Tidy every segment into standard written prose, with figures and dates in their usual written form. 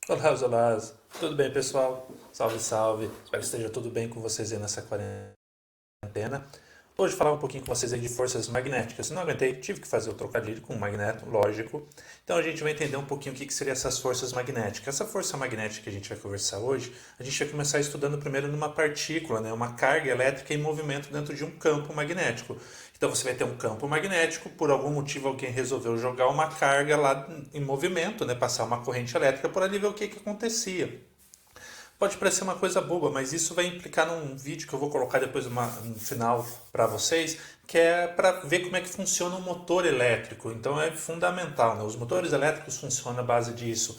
Olá, olá, tudo bem, pessoal? Salve, salve. Espero que esteja tudo bem com vocês aí nessa quarentena. Hoje falar um pouquinho com vocês aí de forças magnéticas. Não aguentei, tive que fazer o trocadilho com o magneto, lógico. Então a gente vai entender um pouquinho o que seriam essas forças magnéticas. Essa força magnética que a gente vai conversar hoje, a gente vai começar estudando primeiro numa partícula, né? Uma carga elétrica em movimento dentro de um campo magnético. Então você vai ter um campo magnético, por algum motivo alguém resolveu jogar uma carga lá em movimento, né? Passar uma corrente elétrica por ali e ver o que acontecia. Pode parecer uma coisa boba, mas isso vai implicar num vídeo que eu vou colocar depois no final para vocês, que é para ver como é que funciona o motor elétrico. Então é fundamental, né? Os motores elétricos funcionam à base disso.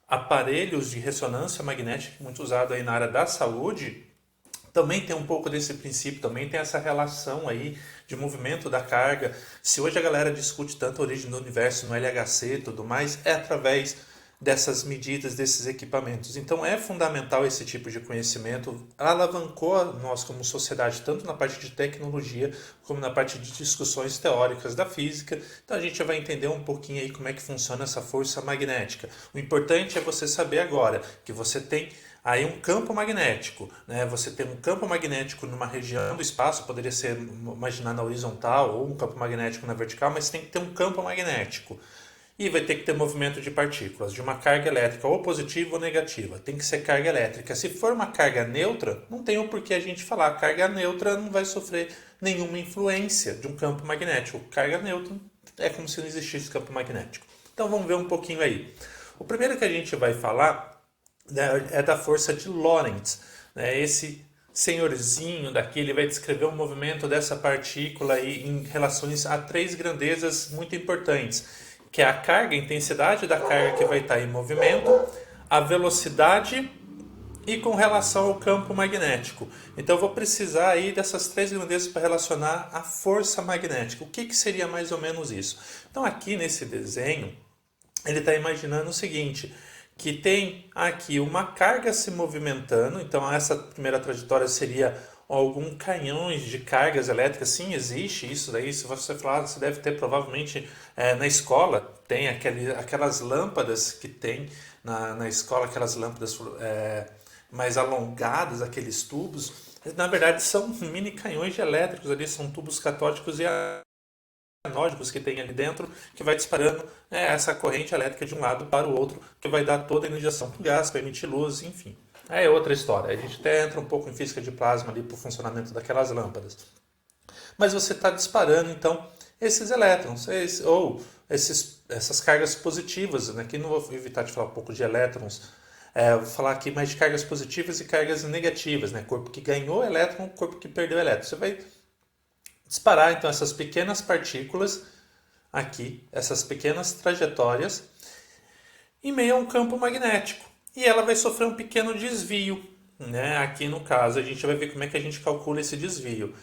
Aparelhos de ressonância magnética, muito usado aí na área da saúde, também tem um pouco desse princípio, também tem essa relação aí de movimento da carga. Se hoje a galera discute tanto a origem do universo no LHC e tudo mais, é através dessas medidas, desses equipamentos. Então é fundamental esse tipo de conhecimento, alavancou nós como sociedade, tanto na parte de tecnologia, como na parte de discussões teóricas da física. Então a gente vai entender um pouquinho aí como é que funciona essa força magnética. O importante é você saber agora que você tem aí um campo magnético, né? Você tem um campo magnético numa região do espaço, poderia ser, imaginar na horizontal ou um campo magnético na vertical, mas tem que ter um campo magnético. E vai ter que ter movimento de partículas, de uma carga elétrica ou positiva ou negativa. Tem que ser carga elétrica. Se for uma carga neutra, não tem o porquê a gente falar. Carga neutra não vai sofrer nenhuma influência de um campo magnético. Carga neutra é como se não existisse campo magnético. Então vamos ver um pouquinho aí. O primeiro que a gente vai falar, né, é da força de Lorentz. Né? Esse senhorzinho daqui, ele vai descrever o movimento dessa partícula aí em relações a três grandezas muito importantes, que é a carga, a intensidade da carga que vai estar em movimento, a velocidade e com relação ao campo magnético. Então eu vou precisar aí dessas três grandezas para relacionar a força magnética. O que seria mais ou menos isso? Então aqui nesse desenho, ele está imaginando o seguinte, que tem aqui uma carga se movimentando, então essa primeira trajetória seria algum canhões de cargas elétricas. Sim, existe isso daí. Se você falar, você deve ter provavelmente na escola, tem aquelas lâmpadas que tem na escola, aquelas lâmpadas mais alongadas, aqueles tubos. Na verdade, são mini canhões elétricos ali, são tubos catódicos e anódicos que tem ali dentro, que vai disparando essa corrente elétrica de um lado para o outro, que vai dar toda a energiação para o gás, para emitir luz, enfim. É outra história. A gente até entra um pouco em física de plasma ali para o funcionamento daquelas lâmpadas. Mas você está disparando, então, esses elétrons, essas cargas positivas. Né? Aqui não vou evitar de falar um pouco de elétrons, vou falar aqui mais de cargas positivas e cargas negativas. Né? Corpo que ganhou elétron, corpo que perdeu elétron. Você vai disparar então essas pequenas partículas aqui, essas pequenas trajetórias, em meio a um campo magnético. E ela vai sofrer um pequeno desvio. Né? Aqui no caso, a gente vai ver como é que a gente calcula esse desvio.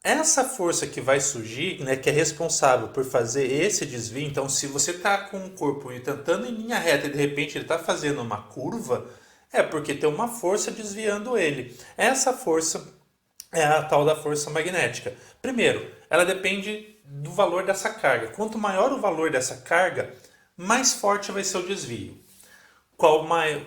Essa força que vai surgir, né, que é responsável por fazer esse desvio, então se você está com o corpo tentando em linha reta e de repente ele está fazendo uma curva, é porque tem uma força desviando ele. Essa força é a tal da força magnética. Primeiro, ela depende do valor dessa carga. Quanto maior o valor dessa carga, mais forte vai ser o desvio.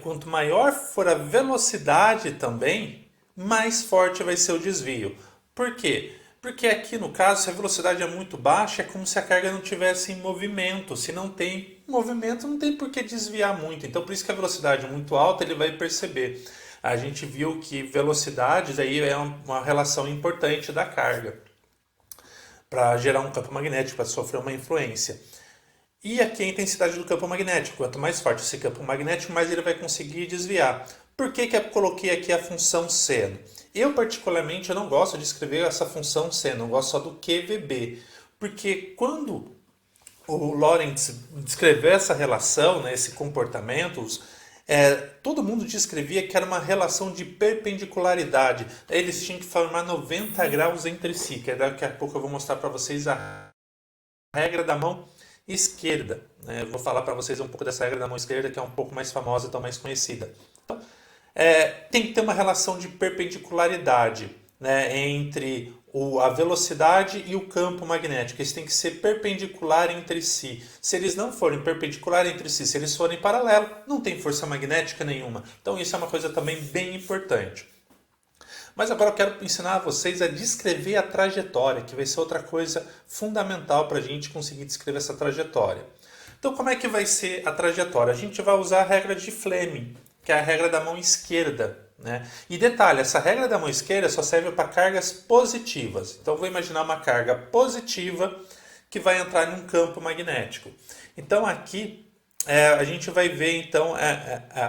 Quanto maior for a velocidade também, mais forte vai ser o desvio. Por quê? Porque aqui no caso, se a velocidade é muito baixa, é como se a carga não tivesse em movimento. Se não tem movimento, não tem por que desviar muito. Então, por isso que a velocidade é muito alta, ele vai perceber. A gente viu que velocidade daí é uma relação importante da carga para gerar um campo magnético, para sofrer uma influência. E aqui a intensidade do campo magnético. Quanto mais forte esse campo magnético, mais ele vai conseguir desviar. Por que eu coloquei aqui a função seno? Eu, particularmente, eu não gosto de escrever essa função seno, eu gosto só do QVB. Porque quando o Lorentz descreveu essa relação, né, esse comportamento, todo mundo descrevia que era uma relação de perpendicularidade. Eles tinham que formar 90 graus entre si, que daqui a pouco eu vou mostrar para vocês a regra da mão esquerda. Né? Eu vou falar para vocês um pouco dessa regra da mão esquerda, que é um pouco mais famosa, tão mais conhecida. Então, tem que ter uma relação de perpendicularidade. né, entre a velocidade e o campo magnético. Eles têm que ser perpendicular entre si. Se eles não forem perpendicular entre si, se eles forem paralelos, não tem força magnética nenhuma. Então isso é uma coisa também bem importante. Mas agora eu quero ensinar vocês a descrever a trajetória, que vai ser outra coisa fundamental para a gente conseguir descrever essa trajetória. Então como é que vai ser a trajetória? A gente vai usar a regra de Fleming, que é a regra da mão esquerda. Né? E detalhe, essa regra da mão esquerda só serve para cargas positivas. Então vou imaginar uma carga positiva que vai entrar em um campo magnético. Então aqui a gente vai ver então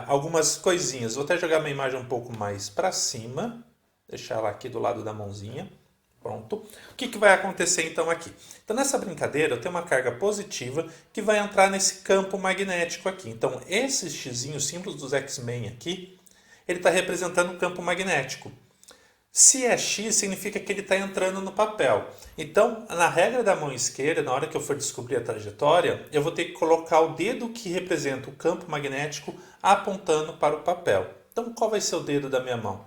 algumas coisinhas. Vou até jogar minha imagem um pouco mais para cima. Deixar ela aqui do lado da mãozinha. Pronto. O que vai acontecer então aqui? Então nessa brincadeira eu tenho uma carga positiva que vai entrar nesse campo magnético aqui. Então esse xizinho, o símbolo dos X-Men aqui, ele está representando o campo magnético. Se é X, significa que ele está entrando no papel. Então, na regra da mão esquerda, na hora que eu for descobrir a trajetória, eu vou ter que colocar o dedo que representa o campo magnético apontando para o papel. Então, qual vai ser o dedo da minha mão?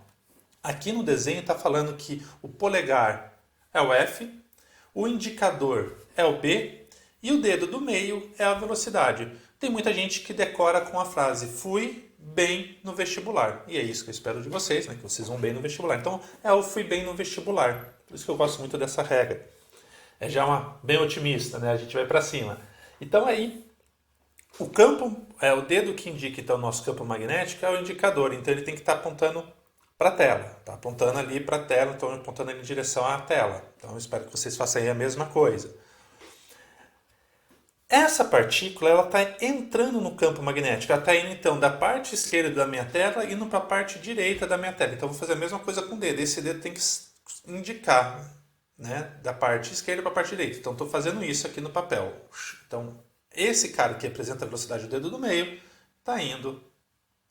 Aqui no desenho está falando que o polegar é o F, o indicador é o B e o dedo do meio é a velocidade. Tem muita gente que decora com a frase fui bem no vestibular. E é isso que eu espero de vocês, né? Que vocês vão bem no vestibular. Então, eu fui bem no vestibular. Por isso que eu gosto muito dessa regra. É já bem otimista, né? A gente vai para cima. Então aí, o campo, o dedo que indica então, o nosso campo magnético é o indicador. Então ele tem que estar apontando para a tela. Está apontando ali para a tela, então apontando em direção à tela. Então eu espero que vocês façam aí a mesma coisa. Essa partícula ela está entrando no campo magnético. Ela está indo então da parte esquerda da minha tela indo para a parte direita da minha tela. Então eu vou fazer a mesma coisa com o dedo. Esse dedo tem que indicar, né, da parte esquerda para a parte direita. Então estou fazendo isso aqui no papel. Então esse cara que representa a velocidade do dedo do meio está indo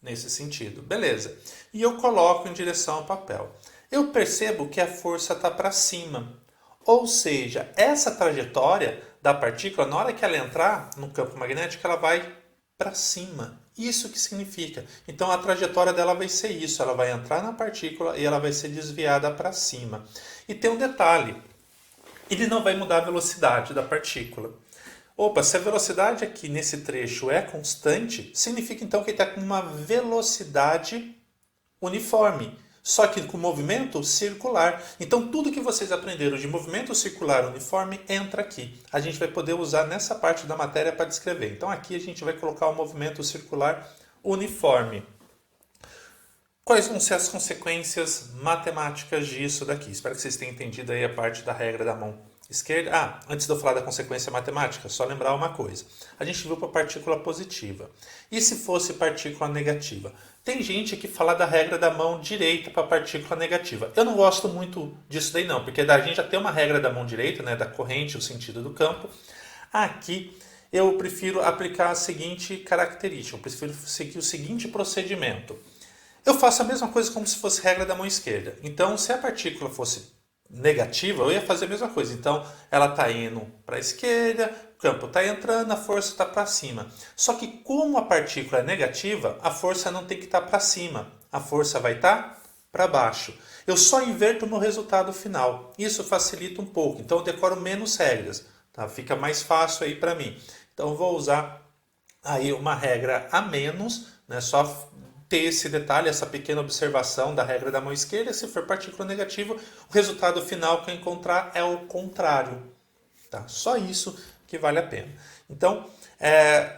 nesse sentido. Beleza. E eu coloco em direção ao papel. Eu percebo que a força está para cima. Ou seja, essa trajetória da partícula, na hora que ela entrar no campo magnético, ela vai para cima. Isso que significa. Então a trajetória dela vai ser isso. Ela vai entrar na partícula e ela vai ser desviada para cima. E tem um detalhe. Ele não vai mudar a velocidade da partícula. Opa, se a velocidade aqui nesse trecho é constante, significa então que ele está com uma velocidade uniforme, só que com movimento circular. Então tudo que vocês aprenderam de movimento circular uniforme entra aqui. A gente vai poder usar nessa parte da matéria para descrever. Então aqui a gente vai colocar o movimento circular uniforme. Quais vão ser as consequências matemáticas disso daqui? Espero que vocês tenham entendido aí a parte da regra da mão esquerda. Antes de eu falar da consequência matemática, só lembrar uma coisa. A gente viu para partícula positiva. E se fosse partícula negativa? Tem gente que fala da regra da mão direita para partícula negativa. Eu não gosto muito disso daí não, porque a gente já tem uma regra da mão direita, né, da corrente, o sentido do campo. Aqui eu prefiro aplicar a seguinte característica, eu prefiro seguir o seguinte procedimento. Eu faço a mesma coisa como se fosse regra da mão esquerda. Então, se a partícula fosse negativa, eu ia fazer a mesma coisa. Então, ela está indo para a esquerda, o campo está entrando, a força está para cima. Só que como a partícula é negativa, a força não tem que estar para cima. A força vai estar para baixo. Eu só inverto no resultado final. Isso facilita um pouco. Então, eu decoro menos regras. Tá? Fica mais fácil aí para mim. Então, eu vou usar aí uma regra a menos, né? Só ter esse detalhe, essa pequena observação da regra da mão esquerda. Se for partícula negativa, o resultado final que eu encontrar é o contrário. Tá? Só isso que vale a pena. Então,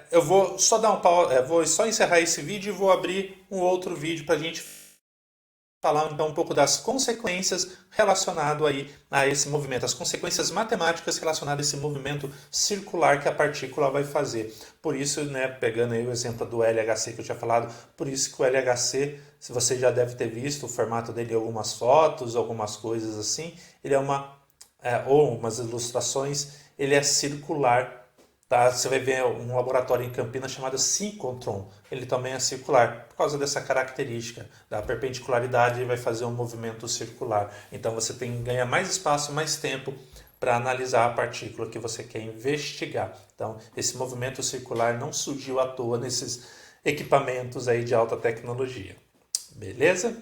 eu vou só dar vou só encerrar esse vídeo e vou abrir um outro vídeo para a gente falar então um pouco das consequências relacionadas aí a esse movimento, as consequências matemáticas relacionadas a esse movimento circular que a partícula vai fazer. Por isso, né, pegando aí o exemplo do LHC que eu tinha falado, por isso que o LHC, se você já deve ter visto o formato dele em algumas fotos, algumas coisas assim, ele é ou umas ilustrações, ele é circular. Tá? Você vai ver um laboratório em Campinas chamado Synchrotron. Ele também é circular. Por causa dessa característica da perpendicularidade, ele vai fazer um movimento circular. Então você ganha mais espaço, mais tempo para analisar a partícula que você quer investigar. Então esse movimento circular não surgiu à toa nesses equipamentos aí de alta tecnologia. Beleza?